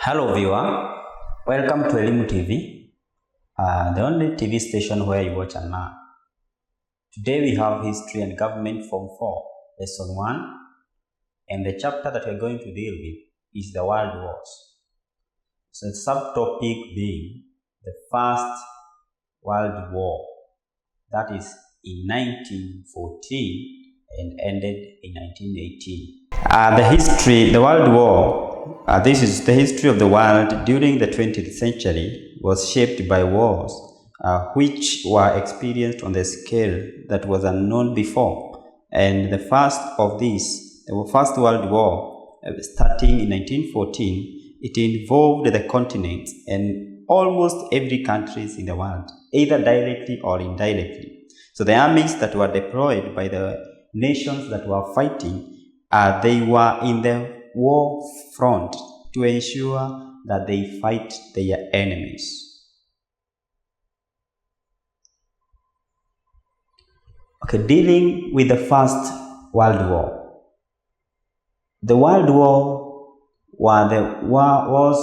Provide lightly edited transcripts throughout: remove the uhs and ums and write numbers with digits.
Hello viewer, welcome to Elimu TV, the only TV station where you watch and learn. Today we have History and Government Form 4, Lesson 1, and the chapter that we are going to deal with is the World Wars. So the subtopic being the First World War, that is in 1914 and ended in 1918. The World War, this is the history of the world during the 20th century, was shaped by wars which were experienced on the scale that was unknown before. And the first of these, the First World War, starting in 1914, it involved the continents and almost every country in the world, either directly or indirectly. So the armies that were deployed by the nations that were fighting, they were in the war front to ensure that they fight their enemies. Okay, dealing with the First World War. The World War were the wars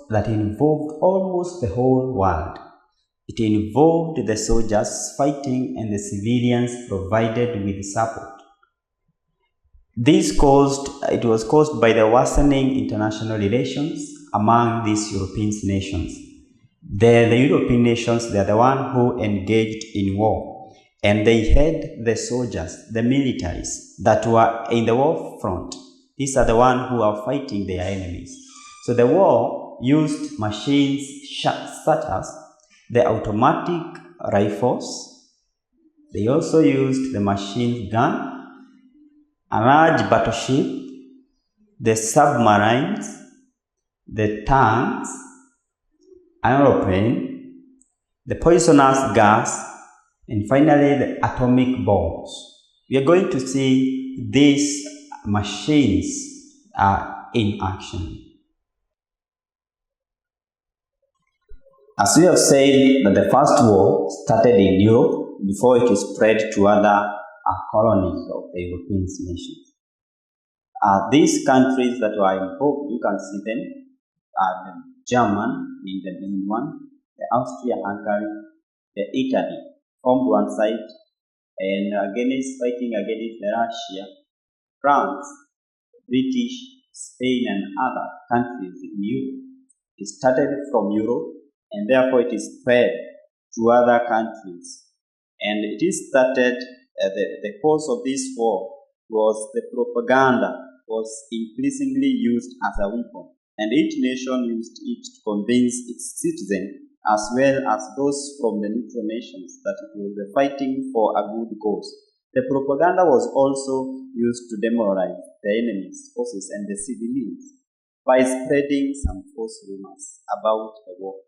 that involved almost the whole world. It involved the soldiers fighting and the civilians provided with support. It was caused by the worsening international relations among these European nations. The European nations, they are the one who engaged in war, and they had the soldiers, the militaries that were in the war front. These are the ones who are fighting their enemies. So the war used machines such as the automatic rifles. They also used the machine gun, a large battleship, the submarines, the tanks, an aeroplane, the poisonous gas, and finally the atomic bombs. We are going to see these machines in action. As we have said, that the First War started in Europe before it spread to other colonies of the European nations. These countries that were involved, you can see them, the German being the main one, the Austria-Hungary, the Italy formed one side, and fighting against Russia, France, British, Spain, and other countries in Europe. It started from Europe, and therefore it is spread to other countries. And it is started, the cause of this war was the propaganda was increasingly used as a weapon, and each nation used it to convince its citizens as well as those from the neutral nations that it was fighting for a good cause. The propaganda was also used to demoralize the enemy's forces and the civilians by spreading some false rumors about the war.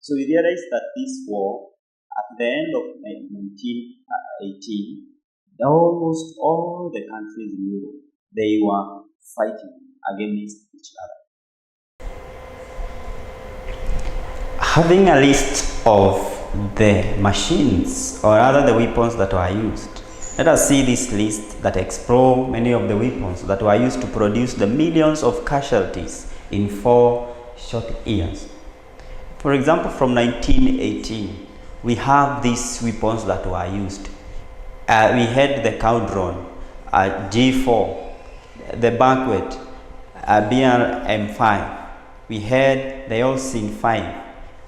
So we realized that this war, at the end of 1918, almost all the countries in Europe, they were fighting against each other. Having a list of the machines or rather the weapons that were used, let us see this list that explore many of the weapons that were used to produce the millions of casualties in 4 short years. For example, from 1918, we have these weapons that were used. We had the Caudron, G4, the Banquet, BRM5. We had the Olsin 5,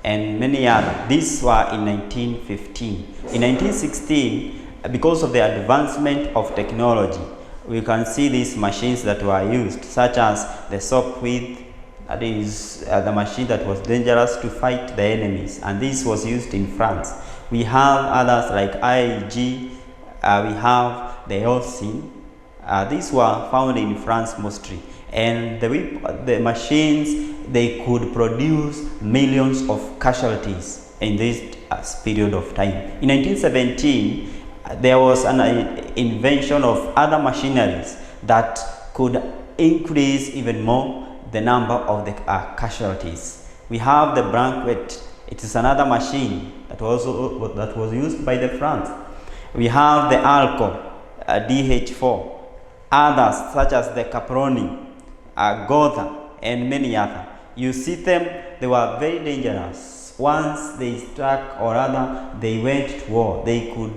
and many others. These were in 1915. In 1916, because of the advancement of technology, we can see these machines that were used, such as the Sopwith. That is the machine that was dangerous to fight the enemies, and this was used in France. We have others like IAG, we have the Olsin. These were found in France mostly, and the machines, they could produce millions of casualties in this period of time. In 1917, there was an invention of other machineries that could increase even more the number of the casualties. We have the Banquet. It is another machine that was used by the France. We have the Alco, DH4, others such as the Caproni, Gotha, and many others. You see them, they were very dangerous. Once they struck, or rather they went to war, they could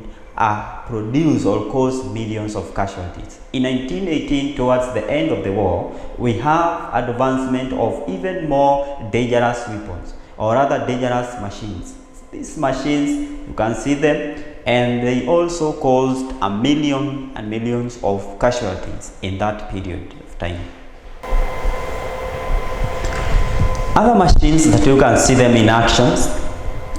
produce or cause millions of casualties. In 1918, towards the end of the war, we have advancement of even more dangerous weapons, or rather dangerous machines. These machines, you can see them, and they also caused a million and millions of casualties in that period of time. Other machines that you can see them in actions,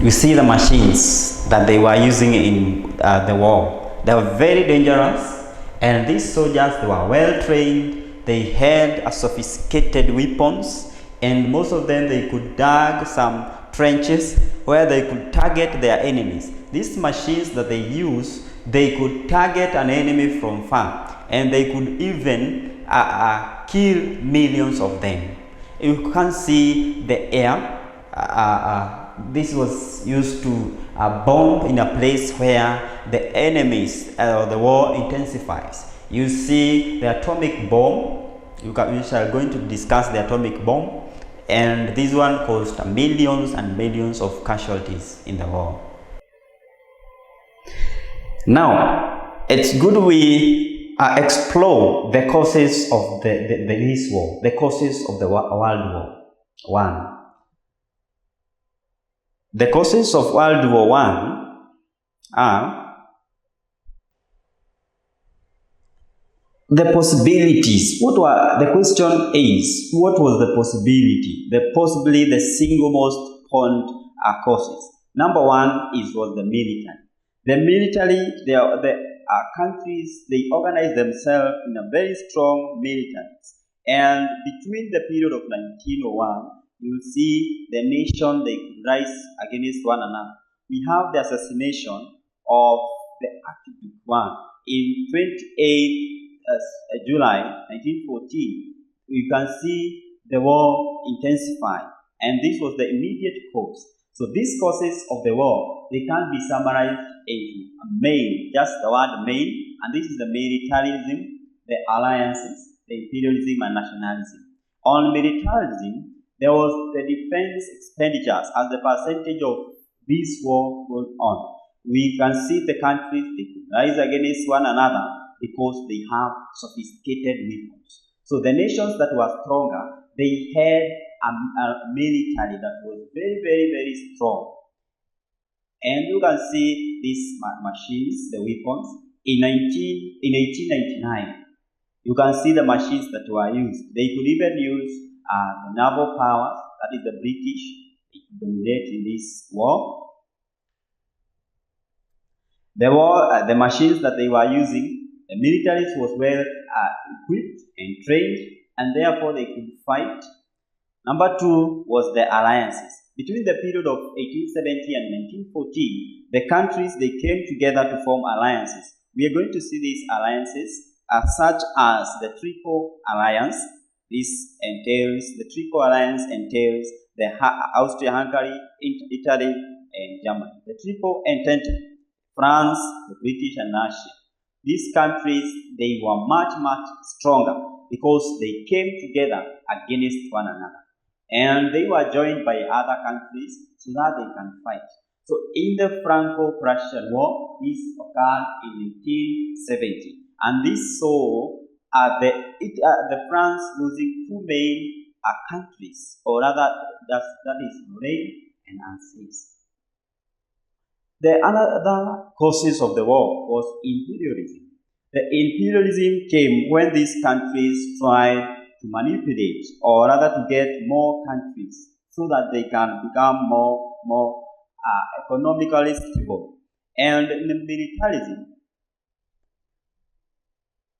you see the machines that they were using in the war. They were very dangerous, and these soldiers, they were well trained, they had sophisticated weapons, and most of them, they could dig some trenches where they could target their enemies. These machines that they use, they could target an enemy from far, and they could even kill millions of them. You can see the air. This was used to bomb in a place where the enemies or the war intensifies. You see the atomic bomb. We are going to discuss the atomic bomb, and this one caused millions and millions of casualties in the war. Now, it's good we explore the causes of this war, the causes of the World War I. The causes of World War I are the possibilities. The question is, what was the possibility? Possibly the single most important causes. Number one was the military. The military, the countries, they organize themselves in a very strong military. And between the period of 1901, you see the nation, they could rise against one another. We have the assassination of the Archduke I in 28 July 1914. You can see the war intensify, and this was the immediate cause. So these causes of the war, they can be summarized into main, just the word main, and this is the militarism, the alliances, the imperialism and nationalism. On militarism, there was the defense expenditures as the percentage of this war going on. We can see the countries, they could rise against one another because they have sophisticated weapons. So the nations that were stronger, they had a military that was very, very, very strong. And you can see these machines, the weapons, in 1899. You can see the machines that were used. They could even use the naval powers, that is the British, they could dominate in this war. The machines that they were using, the militaries was well equipped and trained, and therefore they could fight. Number two was the alliances. Between the period of 1870 and 1914, the countries, they came together to form alliances. We are going to see these alliances such as the Triple Alliance. The Triple Alliance entails the Austria-Hungary, Italy, and Germany. The Triple Entente, France, the British, and Russia. These countries, they were much, much stronger because they came together against one another. And they were joined by other countries so that they can fight. So in the Franco-Prussian War, this occurred in 1870. And this saw the France losing two main countries, or rather, that is Lorraine and Alsace. The other causes of the war was imperialism. The imperialism came when these countries tried to manipulate, or rather to get more countries so that they can become more economically stable. And in the militarism,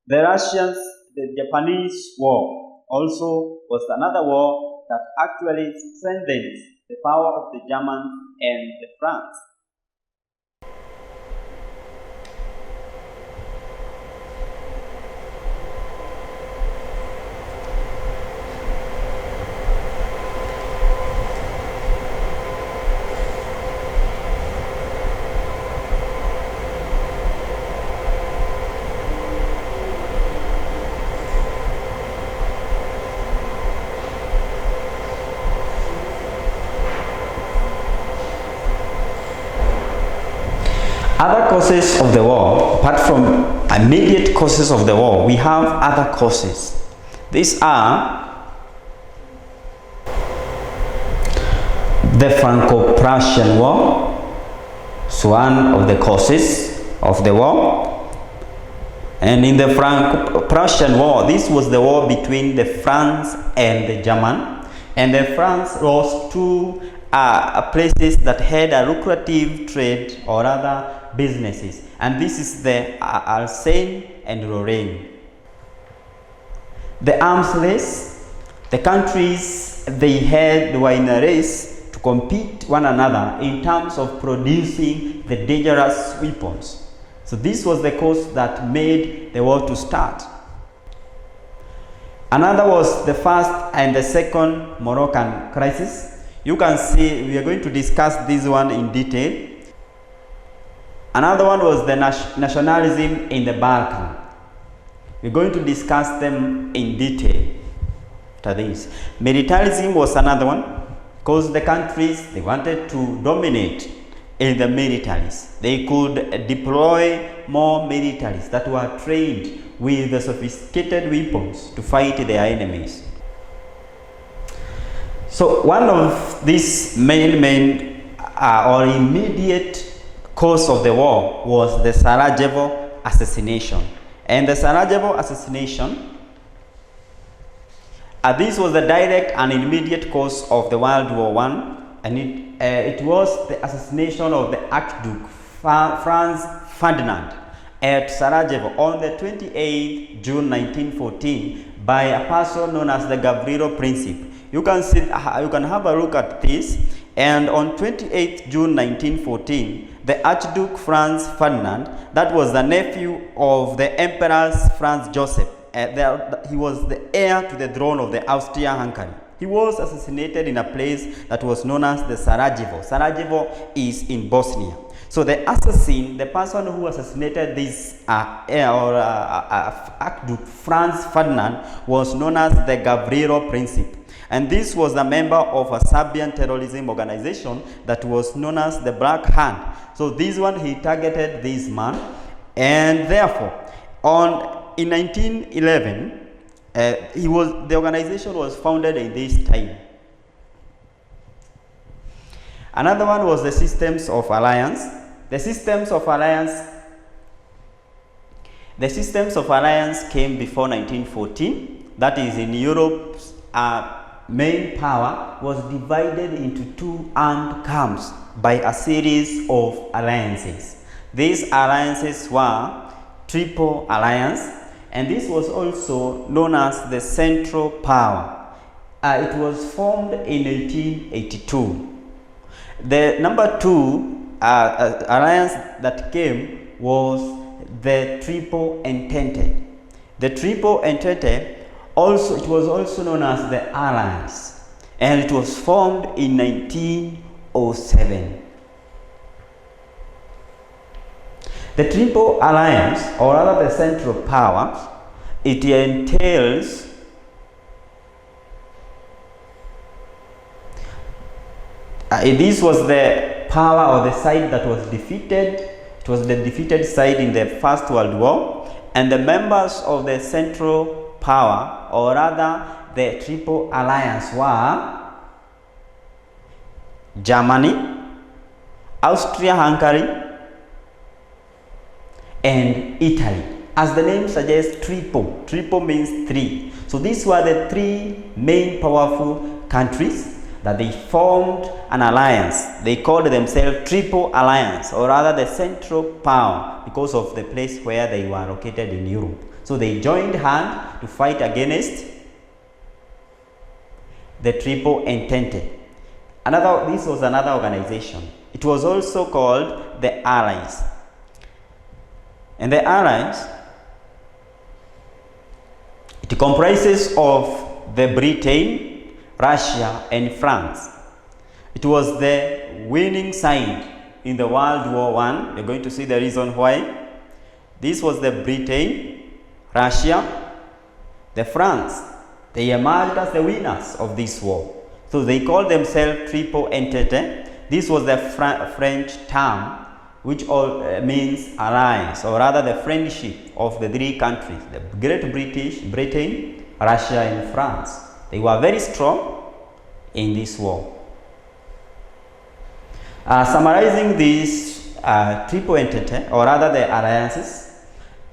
the Russians, the Japanese war also was another war that actually strengthened the power of the Germans and the France. Other causes of the war, apart from immediate causes of the war, we have other causes. These are the Franco-Prussian War, is one of the causes of the war. And in the Franco-Prussian War, this was the war between the France and the German. And the France lost two places that had a lucrative trade or other businesses. And this is the Alsace and Lorraine. The arms race, the countries they were in a race to compete one another in terms of producing the dangerous weapons. So this was the cause that made the war to start. Another was the first and the second Moroccan crisis. You can see we are going to discuss this one in detail. Another one was the nationalism in the Balkan. We're going to discuss them in detail after this. Militarism was another one, because the countries, they wanted to dominate in the militaries. They could deploy more militaries that were trained with the sophisticated weapons to fight their enemies. So one of these main or immediate cause of the war was the Sarajevo assassination. And the Sarajevo assassination, this was the direct and immediate cause of the World War I, and it was the assassination of the Archduke Franz Ferdinand at Sarajevo on the 28th June 1914 by a person known as the Gavrilo Principe. You can have a look at this. And on 28th June 1914, the Archduke Franz Ferdinand, that was the nephew of the Emperor Franz Joseph, he was the heir to the throne of the Austria-Hungary. He was assassinated in a place that was known as the Sarajevo. Sarajevo is in Bosnia. So the assassin, the person who assassinated this Archduke Franz Ferdinand, was known as the Gavrilo Principe. And this was a member of a Serbian terrorism organization that was known as the Black Hand. So this one, he targeted this man, and therefore, in 1911, the organization was founded in this time. Another one was the Systems of Alliance. The Systems of Alliance came before 1914. That is, in Europe's main power was divided into two armed camps by a series of alliances. These alliances were Triple Alliance, and this was also known as the Central Power. It was formed in 1882. The number two alliance that came was the Triple Entente. The Triple Entente it was also known as the Alliance, and it was formed in 1907. The Triple Alliance, or rather the Central Power, it entails this was the power or the side that was defeated. It was the defeated side in the First World War, and the members of the Central Power, or rather the Triple Alliance, were Germany, Austria-Hungary, and Italy. As the name suggests, triple. Triple means three. So these were the three main powerful countries that they formed an alliance. They called themselves Triple Alliance, or rather the Central Power, because of the place where they were located in Europe. So they joined hands to fight against the Triple Entente. This was another organization. It was also called the Allies. And the Allies, it comprises of the Britain, Russia, and France. It was the winning side in the World War I. You're going to see the reason why. This was the Britain, Russia, the France. They emerged as the winners of this war. So they called themselves Triple Entente. This was the French term which all means alliance, or rather the friendship of the three countries, the Great Britain, Russia, and France. They were very strong in this war. Summarizing this Triple Entente, or rather the alliances,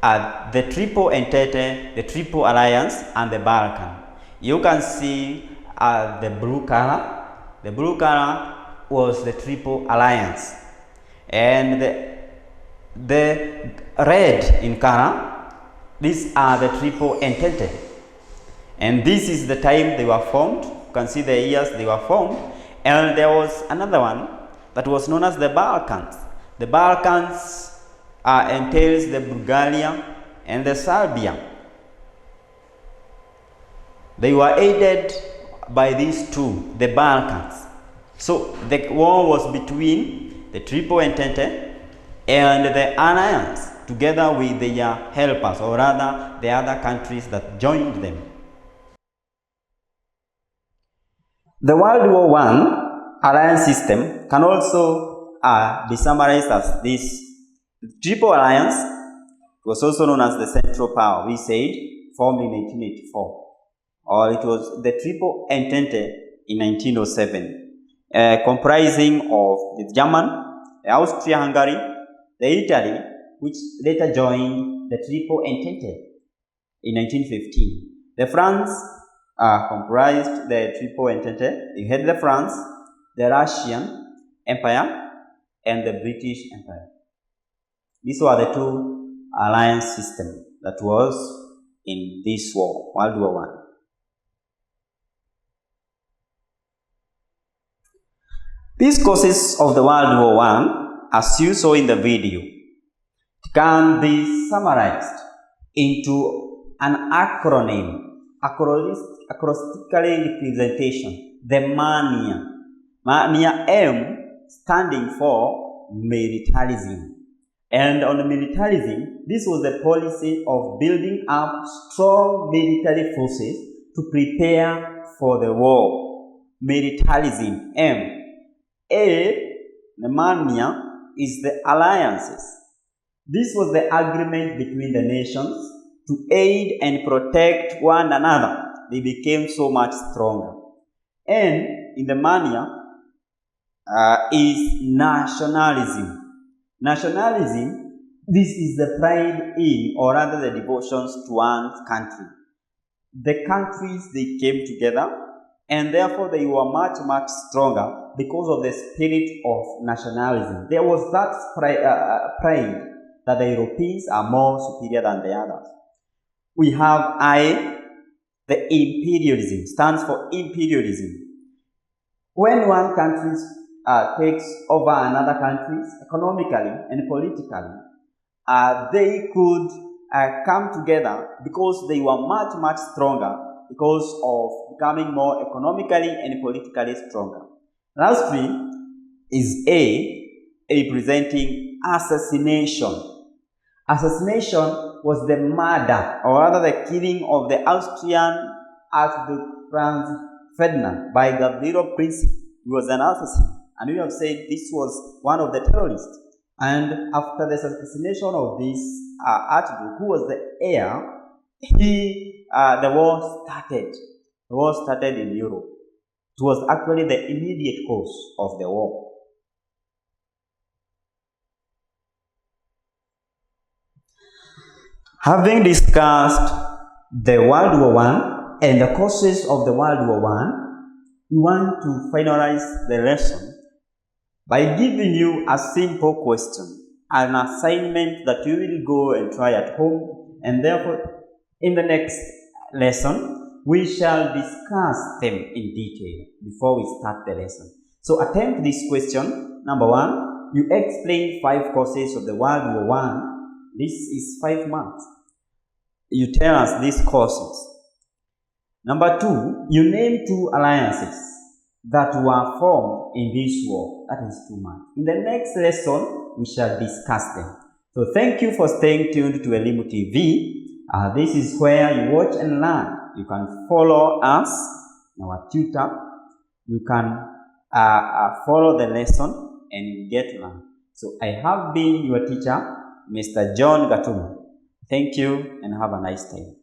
the Triple Entente, the Triple Alliance, and the Balkan. You can see the blue color. The blue color was the Triple Alliance, and the red in color, these are the Triple Entente. And this is the time they were formed. You can see the years they were formed. And there was another one that was known as the Balkans. The Balkans entails the Bulgaria and the Serbia. They were aided by these two, the Balkans. So the war was between the Triple Entente and the Alliance, together with their helpers, or rather the other countries that joined them. The World War I Alliance System can also be summarized as this. The Triple Alliance was also known as the Central Power, we said, formed in 1984. Or it was the Triple Entente in 1907, comprising of the German, the Austria-Hungary, the Italy, which later joined the Triple Entente in 1915. The France comprised the Triple Entente. You had the France, the Russian Empire, and the British Empire. These were the two alliance systems that was in this war, World War I. These causes of the World War I, as you saw in the video, can be summarized into an acronym, acrostically representation, the MANIA. MANIA M standing for militarism. And on militarism, this was the policy of building up strong military forces to prepare for the war. Militarism, M. A, the MANIA, is the alliances. This was the agreement between the nations to aid and protect one another. They became so much stronger. And in the MANIA is nationalism. Nationalism, this is the pride in, or rather the devotions to one's country. The countries, they came together, and therefore they were much, much stronger because of the spirit of nationalism. There was that pride that the Europeans are more superior than the others. We have I, the imperialism, stands for imperialism. When one country takes over another country, economically and politically, they could come together because they were much, much stronger because of becoming more economically and politically stronger. Lastly is A, representing assassination. Assassination was the murder, or rather the killing of the Austrian Archduke Franz Ferdinand by Gavrilo Princip. He was an assassin, and we have said this was one of the terrorists. And after the assassination of this Archduke, who was the heir, the war started. The war started in Europe. It was actually the immediate cause of the war. Having discussed the World War I and the causes of the World War I, we want to finalize the lesson by giving you a simple question, an assignment that you will go and try at home, and therefore in the next lesson we shall discuss them in detail before we start the lesson. So attempt this question. Number 1, you explain 5 causes of the World War I. This is 5 months. You tell us these causes. Number 2, you name 2 alliances that were formed in this war. That is 2 months. In the next lesson, we shall discuss them. So thank you for staying tuned to Elimu TV. This is where you watch and learn. You can follow us, our tutor. You can follow the lesson and get learn. So I have been your teacher, Mr. John Gatuma. Thank you and have a nice time.